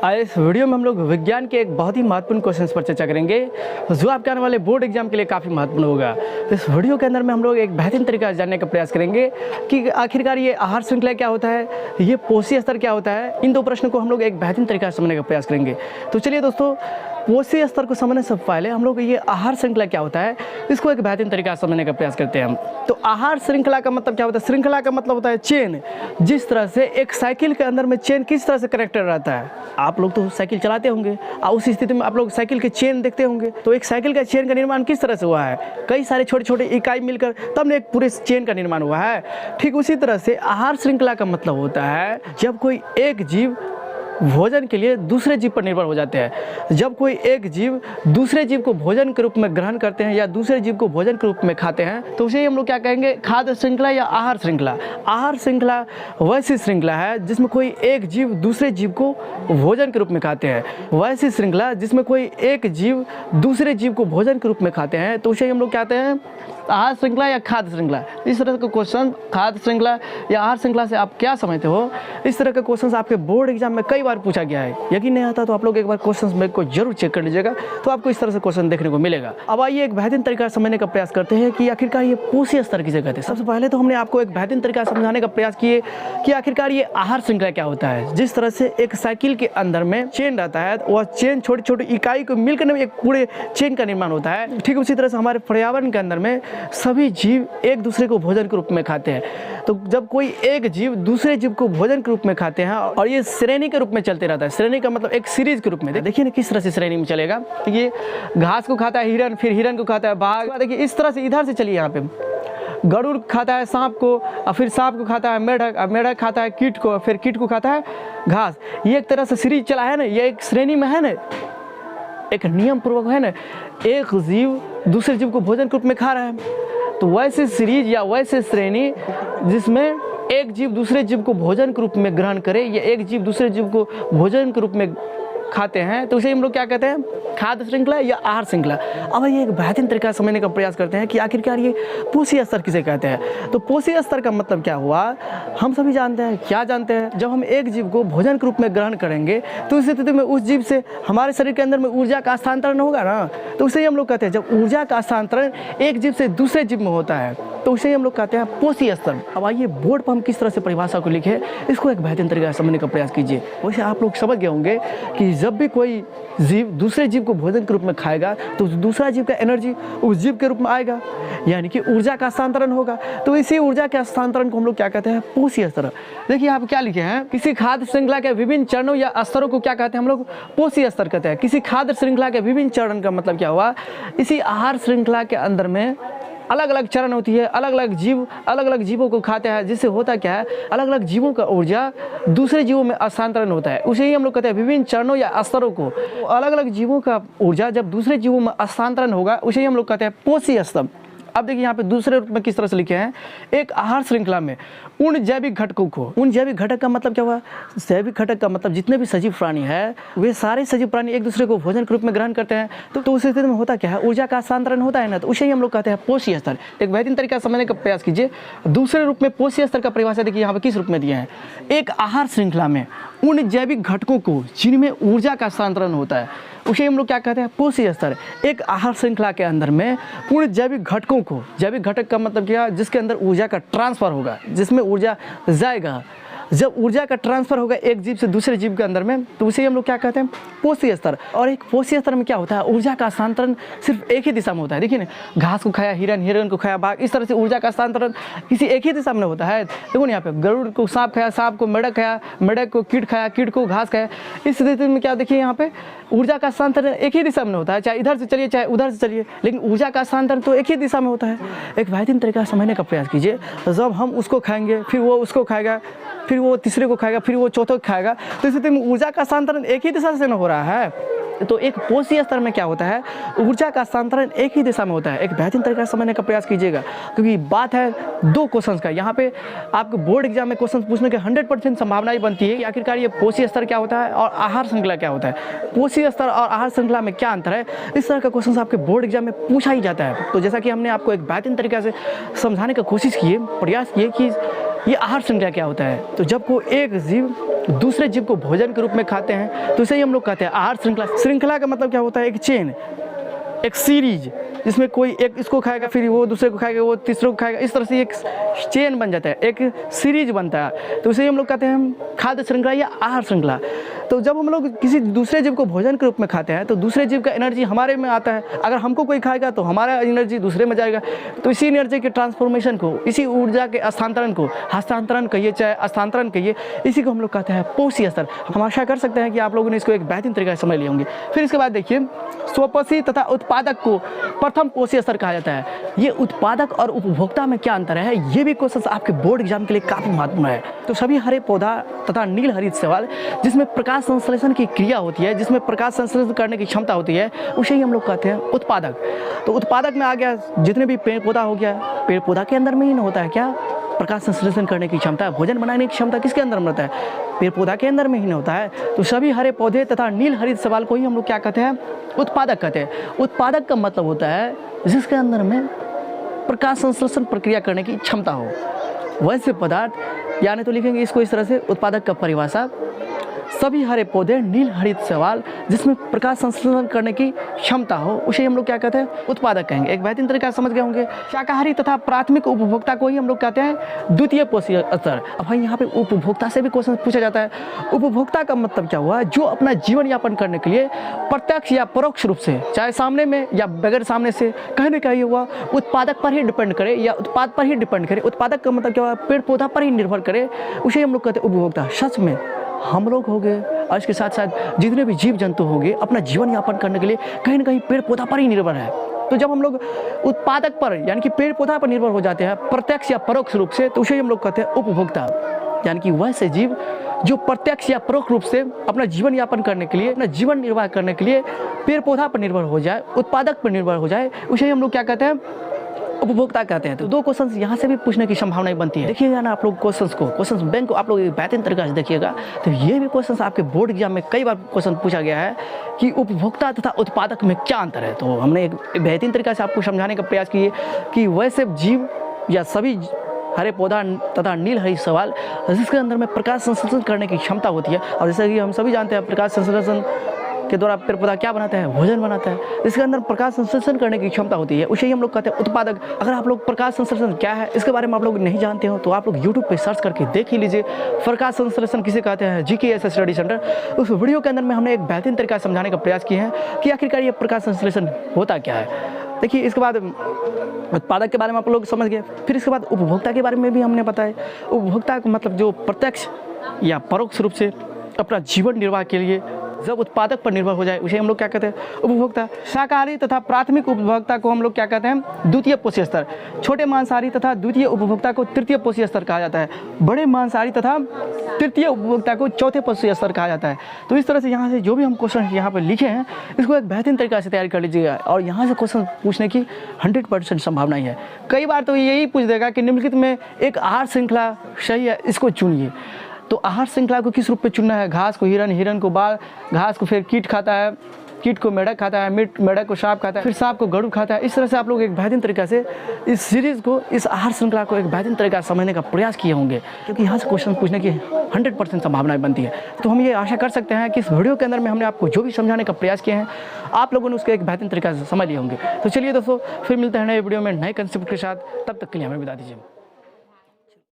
आज इस वीडियो में हम लोग विज्ञान के एक बहुत ही महत्वपूर्ण क्वेश्चन पर चर्चा करेंगे जो आपके आने वाले बोर्ड एग्जाम के लिए काफ़ी महत्वपूर्ण होगा। इस वीडियो के अंदर में हम लोग एक बेहतरीन तरीका से जानने का प्रयास करेंगे कि आखिरकार ये आहार श्रृंखला क्या होता है, ये पोषी स्तर क्या होता है। इन दो प्रश्नों को हम लोग एक बेहतरीन तरीका से समझने का प्रयास करेंगे। तो चलिए दोस्तों, पोषी स्तर को समझने से पहले हम लोग ये आहार श्रृंखला क्या होता है इसको एक बेहतरीन तरीका से समझने का प्रयास करते हैं हम। तो आहार श्रृंखला का मतलब क्या होता है? श्रृंखला का मतलब होता है चेन। जिस तरह से एक साइकिल के अंदर में चेन किस तरह से कनेक्टेड रहता है, आप लोग तो साइकिल चलाते होंगे और उस स्थिति में आप लोग साइकिल के चेन देखते होंगे। तो एक साइकिल का चेन का निर्माण किस तरह से हुआ है? कई सारे छोटे छोटे इकाई मिलकर तब एक पूरे चेन का निर्माण हुआ है। ठीक उसी तरह से आहार श्रृंखला का मतलब होता है जब कोई एक जीव भोजन के लिए दूसरे जीव पर निर्भर हो जाते हैं। जब कोई एक जीव दूसरे जीव को भोजन के रूप में ग्रहण करते हैं या दूसरे जीव को भोजन के रूप में खाते हैं तो उसे हम लोग क्या कहेंगे? खाद्य श्रृंखला या आहार श्रृंखला। आहार श्रृंखला वैसी श्रृंखला है जिसमें कोई एक जीव दूसरे जीव को भोजन के रूप में खाते हैं। वैसी श्रृंखला जिसमें कोई एक जीव दूसरे जीव को भोजन के रूप में खाते हैं तो उसे हम लोग कहते हैं आहार श्रृंखला या खाद्य श्रृंखला। इस तरह का क्वेश्चन खाद्य श्रृंखला या आहार श्रृंखला से आप क्या समझते हो, इस तरह का क्वेश्चन आपके बोर्ड एग्जाम में कई बार पूछा गया है। यकीन नहीं आता तो आप लोग एक बार क्वेश्चन में को जरूर चेक कर लीजिएगा, तो आपको इस तरह से क्वेश्चन देखने को मिलेगा। अब आइए एक बेहतरीन तरीका समझने का प्रयास करते हैं कि आखिरकार ये पोषी स्तर किसे कहते हैं। सबसे पहले तो हमने आपको एक बेहतरीन तरीका समझाने का प्रयास किए कि आखिरकार ये आहार श्रृंखला क्या होता है। जिस तरह से एक साइकिल के अंदर में चेन रहता है, वह चेन छोटी छोटी इकाई को मिलकर एक पूरे चेन का निर्माण होता है। ठीक उसी तरह से हमारे पर्यावरण के अंदर में सभी जीव एक दूसरे को भोजन के रूप में खाते हैं। तो जब कोई एक जीव दूसरे जीव को भोजन के रूप में खाते हैं और ये श्रेणी के रूप में चलते रहता है। श्रेणी का मतलब एक सीरीज के रूप में। देखिए ना किस तरह से श्रेणी में चलेगा। ये घास को खाता है हिरन, फिर हिरन को खाता है बाघ। देखिए इस तरह से इधर से चलिए, यहाँ पे गरुड़ खाता है सांप को और फिर सांप को खाता है मेढक, और मेढक खाता है कीट को, फिर कीट को खाता है घास। ये एक तरह से सीरीज चला है ना, ये एक श्रेणी में है ना, एक नियम पूर्वक है ना, एक जीव दूसरे जीव को भोजन के रूप में खा रहा है। तो वैसे सीरीज या वैसे श्रेणी जिसमें एक जीव दूसरे जीव को भोजन के रूप में ग्रहण करे या एक जीव दूसरे जीव को भोजन के रूप में खाते हैं तो उसे हम लोग क्या कहते हैं? खाद्य श्रृंखला या आहार श्रृंखला। अब ये एक बेहतरीन तरीका समझने का प्रयास करते हैं कि आखिरकार ये पोषी स्तर किसे कहते हैं। तो पोषी स्तर का मतलब क्या हुआ, हम सभी जानते हैं। क्या जानते हैं? जब हम एक जीव को भोजन के रूप में ग्रहण करेंगे तो उस स्थिति में उस जीव से हमारे शरीर के अंदर में ऊर्जा का हस्तांतरण होगा ना, तो उसे हम लोग कहते हैं जब ऊर्जा का हस्तांतरण एक जीव से दूसरे जीव में होता है तो उसे हम लोग कहते हैं पोषी स्तर। अब आइए बोर्ड पर हम किस तरह से परिभाषा को लिखे इसको एक बेहतरीन तरीका से समझने का प्रयास कीजिए। वैसे आप लोग समझ गए होंगे कि जब भी कोई जीव दूसरे जीव को भोजन के रूप में खाएगा तो दूसरा जीव का एनर्जी उस जीव के रूप में आएगा, यानी कि ऊर्जा का हस्तांतरण होगा। तो इसी ऊर्जा के हस्तांतरण को हम लोग क्या कहते हैं? पोषी स्तर। देखिए यहाँ पे क्या लिखे हैं, किसी खाद्य श्रृंखला के विभिन्न चरणों या स्तरों को क्या कहते हैं? हम लोग पोषी स्तर कहते हैं। किसी खाद्य श्रृंखला के विभिन्न चरण का मतलब क्या हुआ, इसी आहार श्रृंखला के अंदर में अलग अलग चरण होती है, अलग अलग जीवों को खाते हैं, जिससे होता क्या है, अलग अलग जीवों का ऊर्जा दूसरे जीवों में हस्तांतरण होता है। उसे ही हम लोग कहते हैं विभिन्न चरणों या स्तरों को। तो अलग अलग जीवों का ऊर्जा जब दूसरे जीवों में हस्तांतरण होगा उसे ही हम लोग कहते हैं पोषी स्तर। अब देखिए यहाँ पे दूसरे रूप में किस तरह से लिखे हैं, एक आहार श्रृंखला में उन जैविक घटकों को। उन जैविक घटक का मतलब क्या हुआ? जैविक घटक का मतलब जितने भी सजीव प्राणी है वे सारे सजीव प्राणी एक दूसरे को भोजन के रूप में ग्रहण करते हैं। तो उस स्थिति में होता क्या है, ऊर्जा का हस्तांतरण होता है ना, तो उसे ही हम लोग कहते हैं पोषी स्तर। एक बेहतरीन तरीका समझने का प्रयास कीजिए। दूसरे रूप में पोषी स्तर का परिभाषा देखिए यहाँ पे किस रूप में दिया है, एक आहार श्रृंखला में उन जैविक घटकों को जिनमें ऊर्जा का हस्तांतरण होता है उसे हम लोग क्या कहते हैं? पोषी स्तर। एक आहार श्रृंखला के अंदर में पूर्ण जैविक घटकों को, जैविक घटक का मतलब क्या, जिसके अंदर ऊर्जा का ट्रांसफर होगा, जिसमें ऊर्जा जाएगा। जब ऊर्जा का ट्रांसफर होगा एक जीव से दूसरे जीव के अंदर में तो उसे हम लोग क्या कहते हैं? पोषी स्तर। और एक पोषी स्तर में क्या होता है, ऊर्जा का हस्तांतरण सिर्फ एक ही दिशा में होता है। देखिए ना, घास को खाया हिरन, हिरन को खाया बाघ, इस तरह से ऊर्जा का हस्तांतरण किसी एक ही दिशा में होता है। देखो ना यहाँ पे गरुड़ को सांप खाया, सांप को मेढक खाया, मेढक को कीट खाया, कीट को घास खाया। इस स्थिति में क्या देखिए यहाँ पे ऊर्जा का हस्तांतरण एक ही दिशा में होता है, चाहे इधर से चलिए चाहे उधर से चलिए, लेकिन ऊर्जा का हस्तांतरण तो एक ही दिशा में होता है। एक बेहतरीन तरीका समझने का प्रयास कीजिए। जब हम उसको खाएंगे फिर वो उसको खाएगा, फिर वो तीसरे को खाएगा, फिर वो चौथे को खाएगा, तो इस स्थिति में ऊर्जा का हस्तांतरण एक ही दिशा से न हो रहा है। तो एक पोषी स्तर में क्या होता है, ऊर्जा का हस्तांतरण एक ही दिशा में होता है। एक बेहतरीन तरीका से समझने का प्रयास कीजिएगा, क्योंकि बात है दो क्वेश्चंस का। यहाँ पे आपको बोर्ड एग्जाम में क्वेश्चन पूछने की 100% संभावना बनती है कि आखिरकार ये पोषी स्तर क्या होता है और आहार श्रृंखला क्या होता है। पोषी स्तर और आहार श्रृंखला में क्या अंतर है, इस तरह का क्वेश्चन आपके बोर्ड एग्जाम में पूछा ही जाता है। तो जैसा कि हमने आपको एक बेहतरीन तरीका से समझाने की कोशिश की, प्रयास किए कि ये आहार श्रृंखला क्या होता है? तो जब कोई एक जीव दूसरे जीव को भोजन के रूप में खाते हैं तो इसे ही हम लोग कहते हैं आहार श्रृंखला। श्रृंखला का मतलब क्या होता है? एक चेन, एक सीरीज, जिसमें कोई एक इसको खाएगा, फिर वो दूसरे को खाएगा, वो तीसरे को खाएगा, इस तरह से एक चेन बन जाता है, एक सीरीज बनता है। तो इसे हम लोग कहते हैं खाद्य श्रृंखला या आहार श्रृंखला। तो जब हम लोग किसी दूसरे जीव को भोजन के रूप में खाते हैं तो दूसरे जीव का एनर्जी हमारे में आता है। अगर हमको कोई खाएगा तो हमारा एनर्जी दूसरे में जाएगा। तो इसी एनर्जी के ट्रांसफॉर्मेशन को, इसी ऊर्जा के स्थानांतरण को, हस्तांतरण कहिए चाहे स्थानांतरण कहिए, इसी को हम लोग कहते हैं पोषी स्तर। हम आशा कर सकते हैं कि आप लोगों ने इसको एक बेहतरीन तरीके से समझ लिए होंगे। फिर इसके बाद देखिए, स्वपोषी तथा उत्पादक को प्रथम पोषी स्तर कहा जाता है। ये उत्पादक और उपभोक्ता में क्या अंतर है, ये भी क्वेश्चन आपके बोर्ड एग्जाम के लिए काफी महत्वपूर्ण है। तो सभी हरे पौधा तथा नील हरित शैवाल जिसमें प्रकाश संश्लेषण की क्रिया होती है, जिसमें प्रकाश संश्लेषण करने की क्षमता होती है, उसे ही हम लोग कहते हैं उत्पादक। तो उत्पादक में आ गया जितने भी पेड़ पौधा हो गया, पेड़ पौधा के अंदर में ही ना होता है क्या प्रकाश संश्लेषण करने की क्षमता, भोजन बनाने की क्षमता किसके अंदर में होता है? पेड़ पौधा के अंदर में ही नहीं होता है। तो सभी हरे पौधे तथा नील हरित शैवाल को ही हम लोग क्या कहते हैं? उत्पादक कहते हैं। उत्पादक का मतलब होता है जिसके अंदर में प्रकाश संश्लेषण प्रक्रिया करने की क्षमता हो। वैसे पदार्थ, यानी तो लिखेंगे इसको इस तरह से, उत्पादक का परिभाषा सभी हरे पौधे नील हरित शैवाल जिसमें प्रकाश संश्लेषण करने की क्षमता हो, उसे हम लोग क्या कहते हैं? उत्पादक कहेंगे। एक बेहतरीन तरीका समझ गए होंगे। शाकाहारी तथा प्राथमिक उपभोक्ता को ही हम लोग कहते हैं द्वितीय पोषी स्तर। अब भाई यहाँ पे उपभोक्ता से भी क्वेश्चन पूछा जाता है। उपभोक्ता का मतलब क्या हुआ? जो अपना जीवन यापन करने के लिए प्रत्यक्ष या परोक्ष रूप से, चाहे सामने में या बगैर सामने से, कहीं ना कहीं हुआ उत्पादक पर ही डिपेंड करे या उत्पाद पर ही डिपेंड करे। उत्पादक का मतलब क्या हुआ? पेड़ पौधा पर ही निर्भर करे, उसे हम लोग कहते हैं उपभोक्ता। सच में हम लोग हो गए और इसके साथ साथ जितने भी जीव जंतु हो गए अपना जीवन यापन करने के लिए कहीं ना कहीं पेड़ पौधा पर ही निर्भर है। तो जब हम लोग उत्पादक पर यानी कि पेड़ पौधा पर निर्भर हो जाते हैं प्रत्यक्ष या परोक्ष रूप से, तो उसे हम लोग कहते हैं उपभोक्ता। यानी कि वैसे जीव जो प्रत्यक्ष या परोक्ष रूप से अपना जीवन यापन करने के लिए, अपना जीवन निर्वाह करने के लिए पेड़ पौधा पर निर्भर हो जाए, उत्पादक पर निर्भर हो जाए, उसे हम लोग क्या कहते हैं? उपभोक्ता कहते हैं। तो दो क्वेश्चंस यहाँ से भी पूछने की संभावना बनती है। देखिएगा ना आप लोग क्वेश्चंस बैंक को आप लोग बेहतरीन तरीके से देखिएगा तो ये भी क्वेश्चंस आपके बोर्ड एग्जाम में कई बार क्वेश्चन पूछा गया है कि उपभोक्ता तथा उत्पादक में क्या अंतर है। तो हमने एक बेहतरीन तरीके से आपको समझाने का प्रयास किए कि वैसे जीव या सभी हरे पौधा तथा नील हरित शैवाल जिसके अंदर में प्रकाश संश्लेषण करने की क्षमता होती है, और जैसे कि हम सभी जानते हैं प्रकाश संश्लेषण के द्वारा पेड़ पौधा क्या बनाता है? भोजन बनाता है। इसके अंदर प्रकाश संश्लेषण करने की क्षमता होती है, उसे ही हम लोग कहते हैं उत्पादक। अगर आप लोग प्रकाश संश्लेषण क्या है इसके बारे में आप लोग नहीं जानते हो तो आप लोग यूट्यूब पे सर्च करके देख ही लीजिए, प्रकाश संश्लेषण किसे कहते हैं, GKS स्टडी सेंटर। उस वीडियो के अंदर में हमने एक बेहतरीन तरीका समझाने का प्रयास किए हैं कि आखिरकार ये प्रकाश संश्लेषण होता क्या है। देखिए, इसके बाद उत्पादक के बारे में आप लोग समझ गए। फिर इसके बाद उपभोक्ता के बारे में भी हमने बताया। उपभोक्ता का मतलब जो प्रत्यक्ष या परोक्ष रूप से अपना जीवन निर्वाह के लिए जब उत्पादक पर निर्भर हो जाए उसे हम लोग क्या कहते हैं? उपभोक्ता। शाकाहारी तथा प्राथमिक उपभोक्ता को हम लोग क्या कहते हैं? द्वितीय पोषी स्तर। छोटे मांसाहारी तथा द्वितीय उपभोक्ता को तृतीय पोषी स्तर कहा जाता है। बड़े मांसाहारी तथा तृतीय उपभोक्ता को चौथे पोषी स्तर कहा जाता है। तो इस तरह से यहाँ से जो भी हम क्वेश्चन यहाँ पर लिखे हैं इसको एक बेहतरीन तरीके से तैयारी कर लीजिएगा और यहाँ से क्वेश्चन पूछने की 100% संभावना ही है। कई बार तो यही पूछ देगा कि निम्नलिखित में एक आहार श्रृंखला सही है, इसको चुनिए। तो आहार श्रृंखला को किस रूप में चुनना है? घास को हिरन, हिरन को बाल, घास को फिर कीट खाता है, कीट को मेढक खाता है, मेढक को सांप खाता है, फिर सांप को गरुड़ खाता है। इस तरह से आप लोग एक बेहतरीन तरीके से इस सीरीज को, इस आहार श्रृंखला को एक बेहतरीन तरीका से समझने का प्रयास किए होंगे, क्योंकि यहाँ से क्वेश्चन पूछने की 100% संभावनाएं बनती है। तो हम ये आशा कर सकते हैं कि इस वीडियो के अंदर में हमने आपको जो भी समझाने का प्रयास किए हैं आप लोगों ने उसको एक बेहतरीन तरीके से समझ लिए होंगे। तो चलिए दोस्तों, फिर मिलते हैं नए वीडियो में नए कंसेप्ट के साथ। तब तक के लिए हमें विदा दीजिए।